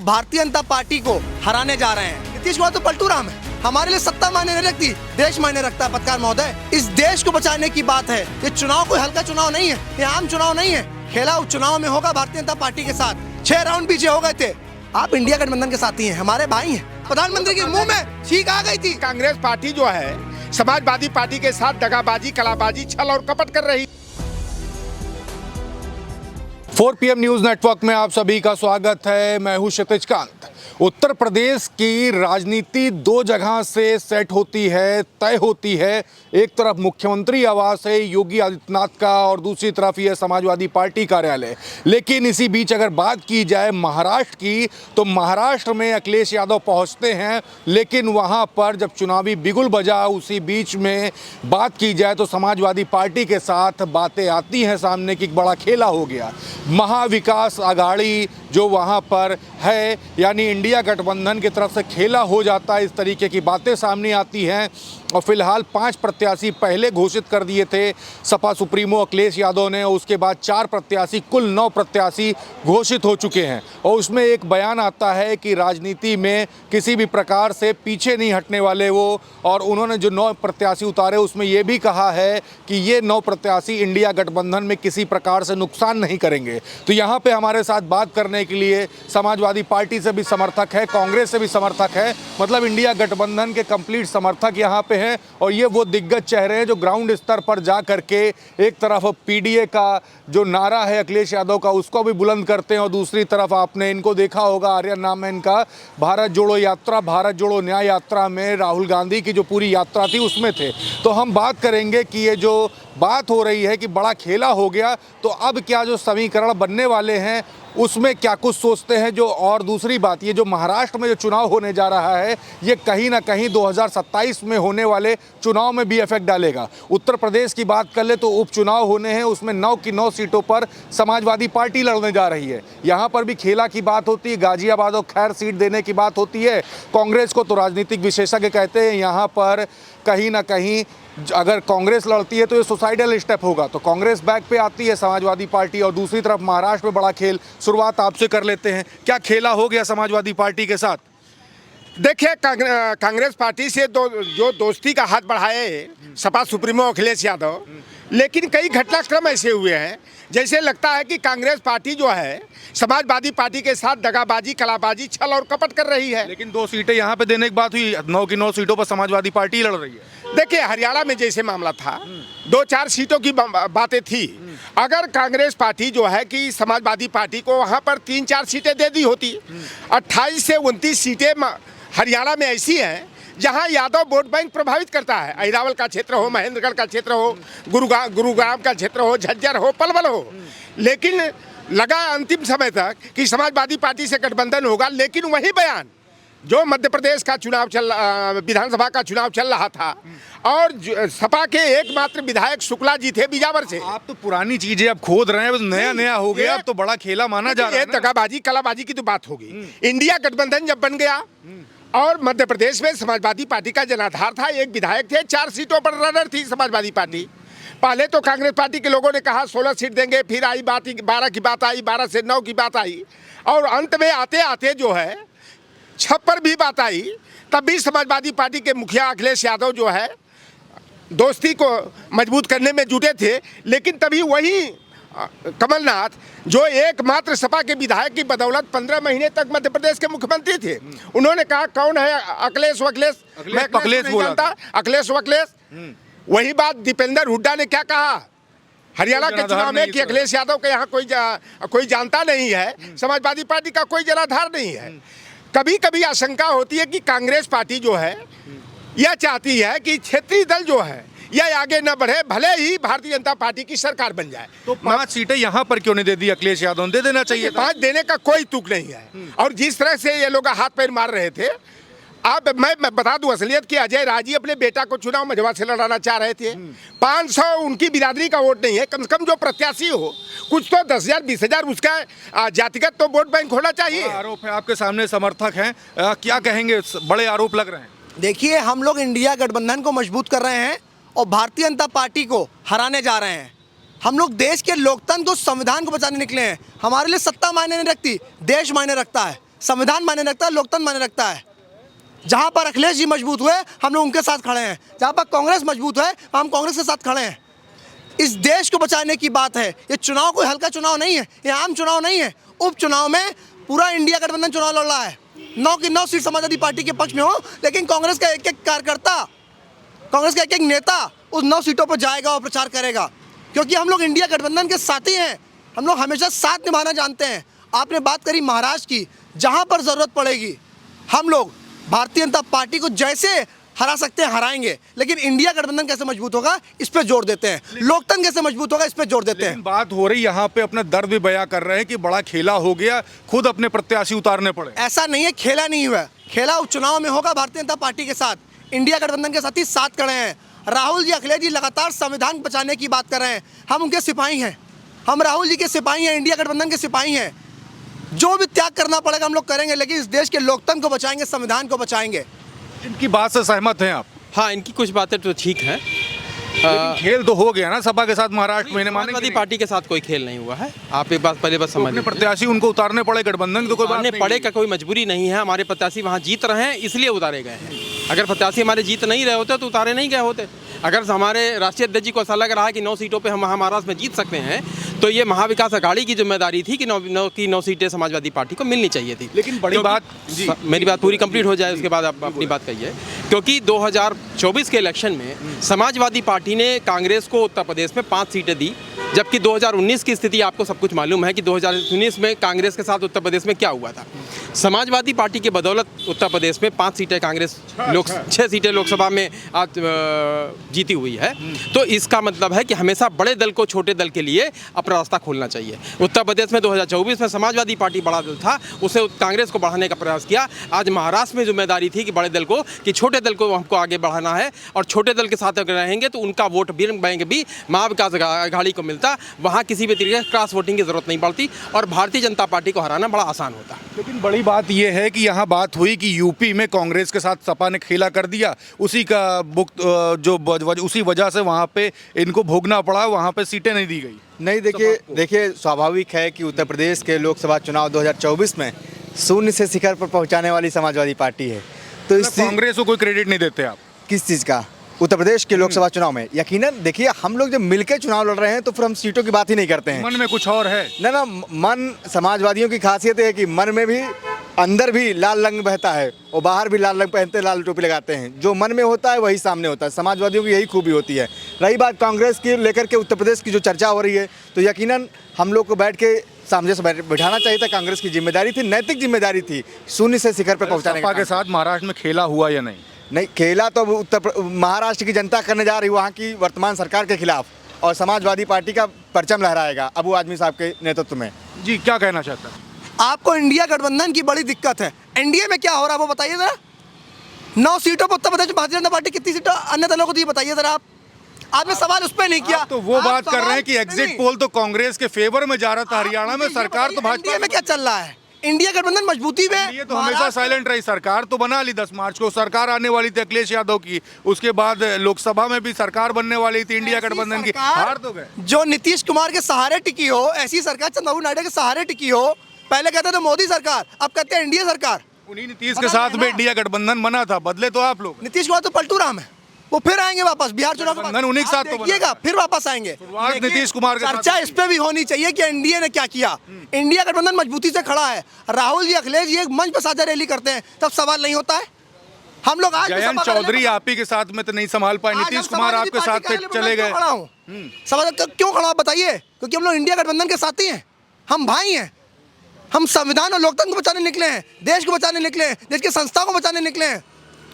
Bharatiya Janata party को हराने जा रहे हैं। नीतीश कुमार तो पलटू राम है। हमारे लिए सत्ता मायने नहीं रखती, देश मायने रखता है। पत्रकार महोदय, इस देश को बचाने की बात है। ये चुनाव कोई हल्का चुनाव नहीं है, ये आम चुनाव नहीं है। खेला उस चुनाव में होगा भारतीय जनता पार्टी के साथ। 6 राउंड पीछे हो गए थे। आप इंडिया गठबंधन के साथी हैं, हमारे भाई हैं। प्रधानमंत्री के मुंह में छींक आ गई थी। कांग्रेस पार्टी जो है समाजवादी पार्टी के साथ दगाबाजी, कलाबाजी, छल और कपट कर रही। 4 PM न्यूज नेटवर्क में आप सभी का स्वागत है। मैं हूं क्षितिज कांत। उत्तर प्रदेश की राजनीति 2 जगह से सेट होती है, तय होती है। एक तरफ मुख्यमंत्री आवास है योगी आदित्यनाथ का और दूसरी तरफ यह समाजवादी पार्टी कार्यालय। लेकिन इसी बीच अगर बात की जाए महाराष्ट्र की, तो महाराष्ट्र में अखिलेश यादव पहुंचते हैं, लेकिन वहां पर जब चुनावी बिगुल बजा, उसी बीच में बात की जाए तो समाजवादी पार्टी के साथ बातें आती हैं सामने कि बड़ा खेला हो गया। महाविकास आघाड़ी जो वहां पर है, यानी इंडिया गठबंधन की तरफ से खेला हो जाता है, इस तरीके की बातें सामने आती हैं। और फिलहाल 5 प्रत्याशी पहले घोषित कर दिए थे सपा सुप्रीमो अखिलेश यादव ने, और उसके बाद 4 प्रत्याशी, कुल 9 प्रत्याशी घोषित हो चुके हैं। और उसमें एक बयान आता है कि राजनीति में किसी भी प्रकार से पीछे नहीं हटने वाले वो। और उन्होंने जो 9 प्रत्याशी उतारे उसमें ये भी कहा है कि ये 9 प्रत्याशी इंडिया गठबंधन में किसी प्रकार से नुकसान नहीं करेंगे। तो यहाँ पे हमारे साथ बात करने के लिए समाजवादी पार्टी से भी समर्थक है, कांग्रेस से भी समर्थक है, मतलब इंडिया गठबंधन के कंप्लीट समर्थक यहाँ पे हैं। और ये वो दिग्गज चेहरे हैं जो ग्राउंड स्तर पर जा करके एक तरफ पीडीए का जो नारा है अखिलेश यादव का, उसको भी बुलंद करते हैं, और दूसरी तरफ आपने इनको देखा होगा, आर्यन नाम है इनका, भारत जोड़ो यात्रा, भारत जोड़ो न्याय यात्रा में राहुल गांधी की जो पूरी यात्रा थी उसमें थे। तो हम बात करेंगे कि ये जो बात हो रही है कि बड़ा खेला हो गया, तो अब क्या जो समीकरण बनने वाले हैं उसमें क्या कुछ सोचते हैं जो। और दूसरी बात, ये जो महाराष्ट्र में जो चुनाव होने जा रहा है, ये कहीं ना कहीं 2027 में होने वाले चुनाव में भी इफेक्ट डालेगा। उत्तर प्रदेश की बात कर ले तो उपचुनाव होने हैं, उसमें 9 की 9 सीटों पर समाजवादी पार्टी लड़ने जा रही है। यहाँ पर भी खेला की बात होती है, गाजियाबाद और खैर सीट देने की बात होती है। कांग्रेस को तो राजनीतिक विशेषज्ञ कहते हैं यहाँ पर कहीं ना कहीं अगर कांग्रेस लड़ती है तो ये सुसाइडल स्टेप होगा। तो कांग्रेस बैक पे आती है समाजवादी पार्टी, और दूसरी तरफ महाराष्ट्र में बड़ा खेल। शुरुआत आपसे कर लेते हैं, क्या खेला हो गया समाजवादी पार्टी के साथ? देखिए, कांग्रेस पार्टी से जो दोस्ती का हाथ बढ़ाए सपा सुप्रीमो अखिलेश यादव, लेकिन कई घटनाक्रम ऐसे हुए हैं जैसे लगता है कि कांग्रेस पार्टी जो है समाजवादी पार्टी के साथ दगाबाजी, कलाबाजी, छल और कपट कर रही है। लेकिन 2 सीटें यहाँ पे देने की बात हुई, 9 की 9 सीटों पर समाजवादी पार्टी लड़ रही है। देखिए, हरियाणा में जैसे मामला था, 2-4 सीटों की बातें थी। अगर कांग्रेस पार्टी जो है कि समाजवादी पार्टी को वहाँ पर 3-4 सीटें दे दी होती, 28 से 29 सीटें हरियाणा में ऐसी हैं जहां यादव वोट बैंक प्रभावित करता है। अहिरावल का क्षेत्र हो, महेंद्रगढ़ का क्षेत्र हो, गुरुग्राम का क्षेत्र हो, झज्जर हो, पलवल हो। लेकिन लगा अंतिम समय तक कि समाजवादी पार्टी से गठबंधन होगा, लेकिन वही बयान जो मध्य प्रदेश का चुनाव विधानसभा का चुनाव चल रहा था, और सपा के एकमात्र विधायक शुक्ला जी थे बिजावर से। आप तो पुरानी चीजें अब खोद रहे हैं, नया हो गया, अब तो बड़ा खेला माना जा रहा है। दगाबाजी, कलाबाजी की तो बात होगी। इंडिया गठबंधन जब बन गया और मध्य प्रदेश में समाजवादी पार्टी का जनाधार था, एक विधायक थे, 4 सीटों पर रनर थी समाजवादी पार्टी। पहले तो कांग्रेस पार्टी के लोगों ने कहा 16 सीट देंगे, फिर आई बात 12 की बात आई, 12 से 9 की बात आई, और अंत में आते आते जो है 6 पर भी बात आई। तब भी समाजवादी पार्टी के मुखिया अखिलेश यादव जो है दोस्ती को मजबूत करने में जुटे थे। लेकिन तभी वही कमलनाथ, जो एकमात्र सपा के विधायक की बदौलत 15 महीने तक मध्य प्रदेश के मुख्यमंत्री थे, उन्होंने कहा कौन है अखिलेश वखिलेश, मैं अखिलेश नहीं जानता, अखिलेश वखिलेश। वही बात दीपेंद्र हुड्डा ने क्या कहा हरियाणा के चुनाव में कि अखिलेश यादव के यहाँ कोई जानता नहीं है, समाजवादी पार्टी का कोई जनाधार नहीं है। कभी कभी आशंका होती है कि कांग्रेस पार्टी जो है यह चाहती है कि क्षेत्रीय दल जो है यह आगे न बढ़े, भले ही भारतीय जनता पार्टी की सरकार बन जाए। तो 5 सीटें यहाँ पर क्यों नहीं दे दी अखिलेश यादव ने? दे देना चाहिए। 5 देने का कोई तुक नहीं है। और जिस तरह से ये लोग हाथ पैर मार रहे थे, आप मैं बता दूं असलियत कि अजय राजी अपने बेटा को चुनाव मझवा से लड़ाना चाह रहे थे। 500 उनकी बिरादरी का वोट नहीं है, कम से कम जो प्रत्याशी हो कुछ तो 10,000 20,000 उसका जातिगत तो वोट बैंक होना चाहिए। आरोप है आपके सामने, समर्थक हैं, क्या कहेंगे? बड़े आरोप लग रहे हैं। देखिए, हम लोग इंडिया गठबंधन को मजबूत कर रहे हैं और भारतीय जनता पार्टी को हराने जा रहे हैं। हम लोग देश के लोकतंत्र को, संविधान को बचाने निकले हैं। हमारे लिए सत्ता मायने नहीं रखती, देश मायने रखता है। संविधान मायने रखता है, लोकतंत्र मायने रखता है। जहाँ पर अखिलेश जी मजबूत हुए हम लोग उनके साथ खड़े हैं, जहाँ पर कांग्रेस मजबूत है हम कांग्रेस के साथ खड़े हैं। इस देश को बचाने की बात है। ये चुनाव कोई हल्का चुनाव नहीं है, ये आम चुनाव नहीं है। उपचुनाव में पूरा इंडिया गठबंधन चुनाव लड़ रहा है। 9 की 9 सीट समाजवादी पार्टी के पक्ष में हो, लेकिन कांग्रेस का एक एक कार्यकर्ता, कांग्रेस का एक एक नेता उस 9 सीटों पर जाएगा और प्रचार करेगा, क्योंकि हम लोग इंडिया गठबंधन के साथी हैं। हम लोग हमेशा साथ निभाना जानते हैं। आपने बात करी महाराष्ट्र की, जहाँ पर ज़रूरत पड़ेगी हम लोग भारतीय जनता पार्टी को जैसे हरा सकते हैं हराएंगे, लेकिन इंडिया गठबंधन कैसे मजबूत होगा इस पे जोर देते हैं। लोकतंत्र कैसे मजबूत होगा इस पे जोर देते हैं। बात हो रही यहाँ पे अपना दर्द भी बयां कर रहे हैं कि बड़ा खेला हो गया, खुद अपने प्रत्याशी उतारने पड़े। ऐसा नहीं है, खेला नहीं हुआ। खेला उपचुनाव में होगा भारतीय जनता पार्टी के साथ, इंडिया गठबंधन के साथ ही साथ खड़े हैं। राहुल जी, अखिलेश जी लगातार संविधान बचाने की बात कर रहे हैं। हम उनके सिपाही हैं, हम राहुल जी के सिपाही हैं, इंडिया गठबंधन के सिपाही हैं। जो भी त्याग करना पड़ेगा हम लोग करेंगे, लेकिन इस देश के लोकतंत्र को बचाएंगे, संविधान को बचाएंगे। इनकी बात से सहमत हैं आप? हाँ, इनकी कुछ बातें तो ठीक हैं। खेल तो हो गया ना सपा के साथ महाराष्ट्र में, समाजवादी पार्टी के साथ कोई खेल नहीं हुआ है। आप एक बात पहले बस समझ अपने प्रत्याशी उनको उतारने पड़े गठबंधन, तो कोई बात नहीं पड़े का कोई मजबूरी नहीं है। हमारे प्रत्याशी वहाँ जीत रहे हैं इसलिए उतारे गए हैं। अगर प्रत्याशी हमारे जीत नहीं रहे होते तो उतारे नहीं गए होते। अगर हमारे राष्ट्रीय अध्यक्ष जी को ऐसा लग रहा है कि 9 सीटों पे हम महाराष्ट्र में जीत सकते हैं, तो ये महाविकास अघाड़ी की जिम्मेदारी थी कि 9 सीटें समाजवादी पार्टी को मिलनी चाहिए थी। लेकिन बड़ी बात, मेरी बात पूरी कंप्लीट हो जाए उसके बाद आप अपनी बात कहिए। क्योंकि 2024 के इलेक्शन में समाजवादी पार्टी ने कांग्रेस को उत्तर प्रदेश में 5 सीटें दी, जबकि 2019 की स्थिति आपको सब कुछ मालूम है कि 2019 में कांग्रेस के साथ उत्तर प्रदेश में क्या हुआ था। समाजवादी पार्टी की बदौलत उत्तर प्रदेश में 5 सीटें कांग्रेस 6 सीटें लोकसभा में आज जीती हुई है। तो इसका मतलब है कि हमेशा बड़े दल को छोटे दल के लिए अपना रास्ता खोलना चाहिए। उत्तर प्रदेश में 2024 में समाजवादी पार्टी बड़ा दल था, उसने कांग्रेस को बढ़ाने का प्रयास किया। आज महाराष्ट्र में जिम्मेदारी थी कि बड़े दल को, कि छोटे दल को हमको आगे बढ़ाना है, और छोटे दल के साथ अगर रहेंगे तो उनका वोट बैंक भी महाविकास अघाड़ी को मिलता। वहाँ किसी भी तरीके से क्रॉस वोटिंग की जरूरत नहीं पड़ती और भारतीय जनता पार्टी को हराना बड़ा आसान होता। लेकिन बड़ी बात यह है कि यहाँ बात हुई कि यूपी में कांग्रेस के साथ सपा ने खेला कर दिया, उसी का उसी वजह से वहाँ पे इनको भोगना पड़ा, वहाँ पे सीटें नहीं दी गई। नहीं, देखिए स्वाभाविक है कि उत्तर प्रदेश के लोकसभा चुनाव 2024 में शून्य से शिखर पर पहुंचाने वाली समाजवादी पार्टी है। तो इस कांग्रेस को कोई क्रेडिट नहीं देते आप? किस चीज़ का? उत्तर प्रदेश के लोकसभा चुनाव में यकीनन देखिए, हम लोग जब मिलकर चुनाव लड़ रहे हैं तो फिर हम सीटों की बात ही नहीं करते हैं। मन में कुछ और है ना, मन समाजवादियों की खासियत है कि मन में भी, अंदर भी लाल रंग बहता है और बाहर भी लाल रंग पहनते, लाल टोपी लगाते हैं। जो मन में होता है वही सामने होता है। समाजवादियों की यही खूबी होती है। रही बात कांग्रेस की लेकर के उत्तर प्रदेश की जो चर्चा हो रही है, तो यकीनन हम लोग को बैठ के सामने से बैठाना चाहिए था। कांग्रेस की जिम्मेदारी थी, नैतिक जिम्मेदारी थी शून्य से शिखर पर पहुंचाने सपा के साथ महाराष्ट्र में खेला हुआ या नहीं? नहीं, खेला तो महाराष्ट्र की जनता करने जा रही वहाँ की वर्तमान सरकार के खिलाफ, और समाजवादी पार्टी का परचम लहराएगा अबू आदमी साहब के नेतृत्व में। जी, क्या कहना चाहता है? आपको इंडिया गठबंधन की बड़ी दिक्कत है। एनडीए में क्या हो रहा है वो बताइए जरा। 9 सीटों पर उत्तर प्रदेश भारतीय जनता पार्टी कितनी सीटों अन्य दलों को दी बताइए जरा। आपने सवाल उस पर नहीं किया। तो वो बात कर रहे हैं कि एग्जिट पोल तो कांग्रेस के फेवर में जा रहा था हरियाणा में, सरकार तो भाजपा में क्या चल रहा है? इंडिया गठबंधन मजबूती में, ये तो हमेशा साइलेंट रही। सरकार तो बना ली, 10 मार्च को सरकार आने वाली थी अखिलेश यादव की, उसके बाद लोकसभा में भी सरकार बनने वाली थी इंडिया गठबंधन की, हार तो गए। जो नीतीश कुमार के सहारे टिकी हो, ऐसी सरकार चंद्रबाबू नायडू के सहारे टिकी हो। पहले कहते थे मोदी सरकार, अब कहते हैं इंडिया सरकार। उन्हीं नीतीश के साथ में इंडिया गठबंधन बना था, बदले तो आप लोग। नीतीश कुमार तो पलटू राम है, वो फिर आएंगे वापस बिहार चुनाव के बाद, उन्हीं के साथ तो देखिएगा फिर वापस आएंगे। नीतीश कुमार के चर्चा इस पे भी होनी चाहिए कि एनडीए ने क्या किया। इंडिया गठबंधन मजबूती से खड़ा है। राहुल जी, अखिलेश जी एक मंच पर साझा रैली करते हैं, तब सवाल नहीं होता है। हम लोग आज जयंत चौधरी आप ही के साथ में तो नहीं संभाल पाए, नीतीश कुमार आपके साथ चले गए। सवाल क्यों खड़ा बताइए? क्योंकि हम लोग इंडिया गठबंधन के साथी हैं, हम भाई हैं। हम संविधान और लोकतंत्र को बचाने निकले हैं, देश को बचाने निकले हैं, देश की संस्था को बचाने निकले हैं।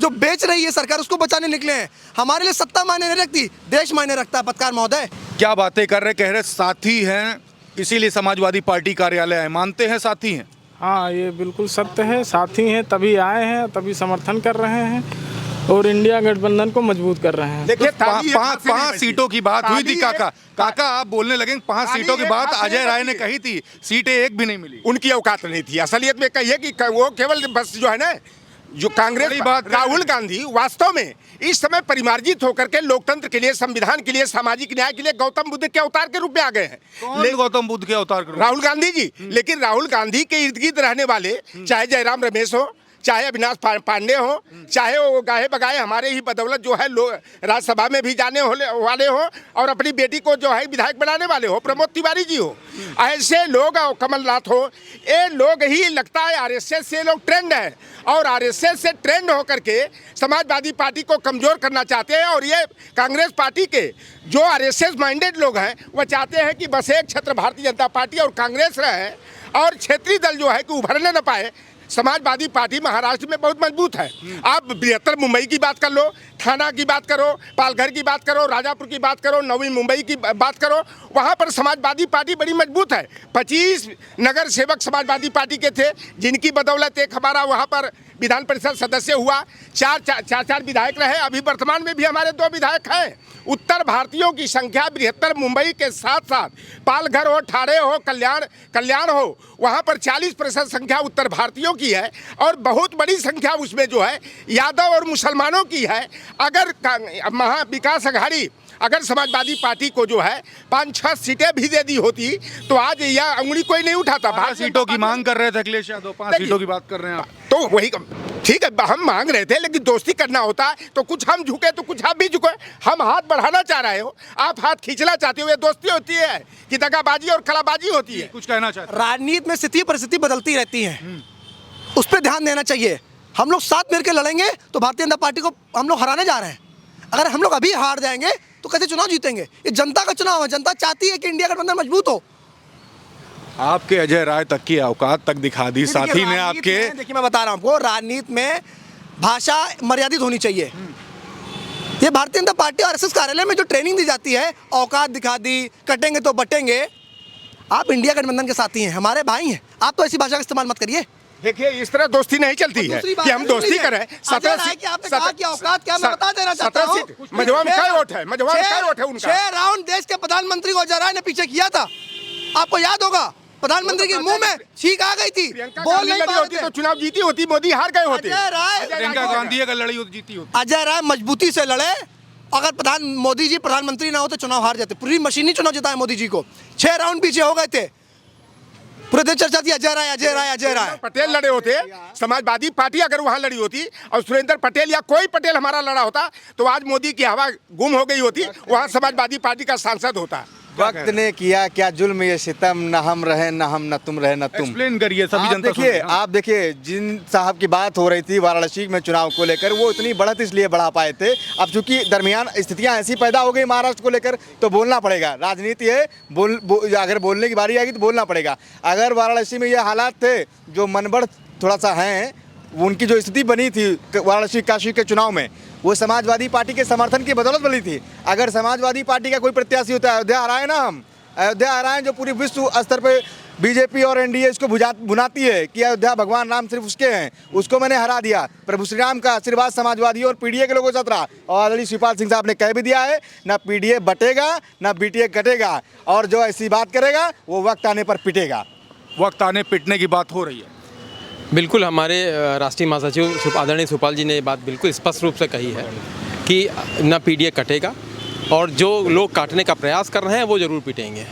जो बेच रही है सरकार उसको बचाने निकले हैं। हमारे लिए सत्ता मायने नहीं रखती, देश मायने रखता है। पत्रकार महोदय क्या बातें कर रहे, कह रहे साथी हैं इसीलिए समाजवादी पार्टी कार्यालय आए, मानते हैं साथी हैं? हाँ, ये बिल्कुल सत्य है, साथी हैं तभी आए हैं, तभी समर्थन कर रहे हैं और इंडिया गठबंधन को मजबूत कर रहे हैं। देखिए, 5 सीटों की बात हुई थी। काका आप बोलने लगे 5 सीटों की बात अजय राय ने कही थी, सीटें एक भी नहीं मिली। उनकी औकात नहीं थी। असलियत में कहिए कि वो केवल बस जो है ना, जो कांग्रेस बड़ी बात है। राहुल गांधी वास्तव में इस समय परिमार्जित होकर के लोकतंत्र के लिए, संविधान के लिए, सामाजिक न्याय के लिए गौतम बुद्ध के अवतार के रूप में आ गए हैं। कौन गौतम बुद्ध के अवतार करो? राहुल गांधी जी। लेकिन राहुल गांधी के इर्द गिर्द रहने वाले, चाहे जयराम रमेश हो, चाहे अविनाश पांडे हो, चाहे वो गाहे बगाए हमारे ही बदौलत जो है लोग राज्यसभा में भी जाने वाले हो और अपनी बेटी को जो है विधायक बनाने वाले हो, प्रमोद तिवारी जी हो, ऐसे लोग, कमलनाथ हो, ये लोग ही लगता है आरएसएस से लोग ट्रेंड है और आरएसएस से ट्रेंड होकर के समाजवादी पार्टी को कमजोर करना चाहते हैं। और ये कांग्रेस पार्टी के जो आरएसएस माइंडेड लोग हैं वह चाहते हैं कि बस एक छत्र भारतीय जनता पार्टी और कांग्रेस रहे और क्षेत्रीय दल जो है कि उभरने न पाए। समाजवादी पार्टी महाराष्ट्र में बहुत मजबूत है। आप बृहत्तर मुंबई की बात कर लो, थाना की बात करो, पालघर की बात करो, राजापुर की बात करो, नवी मुंबई की बात करो, वहाँ पर समाजवादी पार्टी बड़ी मजबूत है। 25 नगर सेवक समाजवादी पार्टी के थे, जिनकी बदौलत एक हमारा वहाँ पर विधान परिषद सदस्य हुआ, चार विधायक रहे। अभी वर्तमान में भी हमारे 2 विधायक हैं। उत्तर भारतीयों की संख्या बृहत्तर मुंबई के साथ साथ पालघर हो, ठाणे हो, कल्याण हो, वहाँ पर 40% संख्या उत्तर भारतीयों की है और बहुत बड़ी संख्या उसमें जो है यादव और मुसलमानों की है। अगर महा विकास अघाड़ी अगर समाजवादी पार्टी को जो है 5-6 सीटें भी दे दी होती तो आज यह उंगली कोई नहीं उठाता। 5 सीटों की मांग कर रहे थे अखिलेश यादव, 5 सीटों की बात कर रहे हैं आप। तो वही ठीक है, हम मांग रहे थे, लेकिन दोस्ती करना होता है तो कुछ हम झुके तो कुछ आप भी झुके। हम हाथ बढ़ाना चाह रहे हो, आप हाथ खींचना चाहते हो, ये दोस्ती होती है कि दगाबाजी और कलाबाजी होती है। कुछ कहना चाहते हैं? राजनीति में स्थिति परिस्थिति बदलती रहती है, उस पर ध्यान देना चाहिए। हम लोग साथ मिलकर लड़ेंगे तो भारतीय जनता पार्टी को हम लोग हराने जा रहे हैं। अगर हम लोग अभी हार जाएंगे तो कैसे चुनाव जीतेंगे? ये जनता का चुनाव है, जनता चाहती है कि इंडिया गठबंधन मजबूत हो। आपके अजय राय तक की औकात तक दिखा दी साथी ने आपके। देखिए मैं बता रहा हूँ आपको, राजनीति में भाषा मर्यादित होनी चाहिए। ये भारतीय जनता पार्टी और आरएसएस कार्यालय में जो ट्रेनिंग दी जाती है, औकात दिखा दी, कटेंगे तो बटेंगे। आप इंडिया गठबंधन के साथी हैं, हमारे भाई हैं, आप तो ऐसी भाषा का इस्तेमाल मत करिए। देखिए इस तरह दोस्ती नहीं चलती है कि हम दोस्ती करें। 17 सीट आपने कहा कि औकात क्या, मैं बता देना चाहता हूं। मझवा में क्या वोट है? मझवा में क्या वोट है उनका? 6 राउंड देश के प्रधानमंत्री को अजय राय ने पीछे किया था, आपको याद होगा। प्रधानमंत्री के मुंह में छींक आ गई थी, बोल नहीं पा रहे होती थे। तो चुनाव जीती होती, मोदी हार गए होते। अजय राय, प्रियंका गांधी अगर लड़ी होती जीती होती। अजय राय मजबूती से लड़े। अगर मोदी जी प्रधानमंत्री ना हो तो चुनाव हार जाते। पूरी मशीनी चुनाव जिताया मोदी जी को। 6 राउंड पीछे हो गए थे, पूरे देश चर्चा थी अजय राय अजय राय अजय राय। पटेल लड़े होते, समाजवादी पार्टी अगर वहां लड़ी होती और सुरेंद्र पटेल या कोई पटेल हमारा लड़ा होता तो आज मोदी की हवा गुम हो गई होती, वहां समाजवादी पार्टी का सांसद होता। वक्त ने किया क्या जुल्म ये सितम, न हम रहे न हम, न तुम रहे न तुम। एक्सप्लेन करिए, सभी जनता सुन रही है। आप देखिए, जिन साहब की बात हो रही थी वाराणसी में चुनाव को लेकर, वो इतनी बढ़त इसलिए बढ़ा पाए थे। अब चूंकि दरमियान स्थितियां ऐसी पैदा हो गई महाराष्ट्र को लेकर तो बोलना पड़ेगा। राजनीति है, अगर बोलने की बारी आएगी तो बोलना पड़ेगा। अगर वाराणसी में ये हालात थे जो मनबढ़ थोड़ा सा हैं, उनकी जो स्थिति बनी थी वाराणसी काशी के चुनाव में, वो समाजवादी पार्टी के समर्थन की बदौलत बनी थी। अगर समाजवादी पार्टी का कोई प्रत्याशी होता है, अयोध्या हराए ना, हम अयोध्या हराए जो पूरी विश्व स्तर पे बीजेपी और एनडीए इसको बुनाती है कि अयोध्या भगवान राम सिर्फ उसके हैं, उसको मैंने हरा दिया। प्रभु श्री राम का आशीर्वाद समाजवादियों और पीडीए के लोगों के साथ रहा। और आदरणीय शिवपाल सिंह साहब ने कह भी दिया है, ना पीडीए बटेगा ना बीटीए कटेगा, और जो ऐसी बात करेगा वो वक्त आने पर पिटेगा। वक्त आने पिटने की बात हो रही है। बिल्कुल, हमारे राष्ट्रीय महासचिव आदरणीय सुपाल जी ने ये बात बिल्कुल स्पष्ट रूप से कही है कि न पीडीए कटेगा और जो लोग काटने का प्रयास कर रहे हैं वो जरूर पिटेंगे।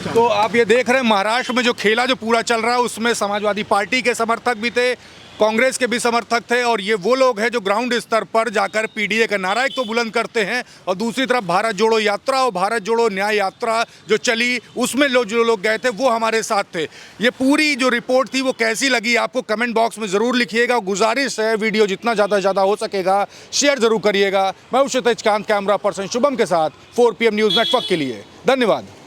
तो आप ये देख रहे हैं महाराष्ट्र में जो खेला जो पूरा चल रहा है उसमें समाजवादी पार्टी के समर्थक भी थे, कांग्रेस के भी समर्थक थे, और ये वो लोग हैं जो ग्राउंड स्तर पर जाकर पीडीए का नारा एक तो बुलंद करते हैं और दूसरी तरफ भारत जोड़ो यात्रा और भारत जोड़ो न्याय यात्रा जो चली उसमें जो लोग गए थे वो हमारे साथ थे। ये पूरी जो रिपोर्ट थी वो कैसी लगी आपको कमेंट बॉक्स में ज़रूर लिखिएगा। गुजारिश है वीडियो जितना ज़्यादा हो सकेगा शेयर ज़रूर करिएगा। मैं क्षितिज कांत, कैमरा पर्सन शुभम के साथ 4 PM न्यूज़ नेटवर्क के लिए धन्यवाद।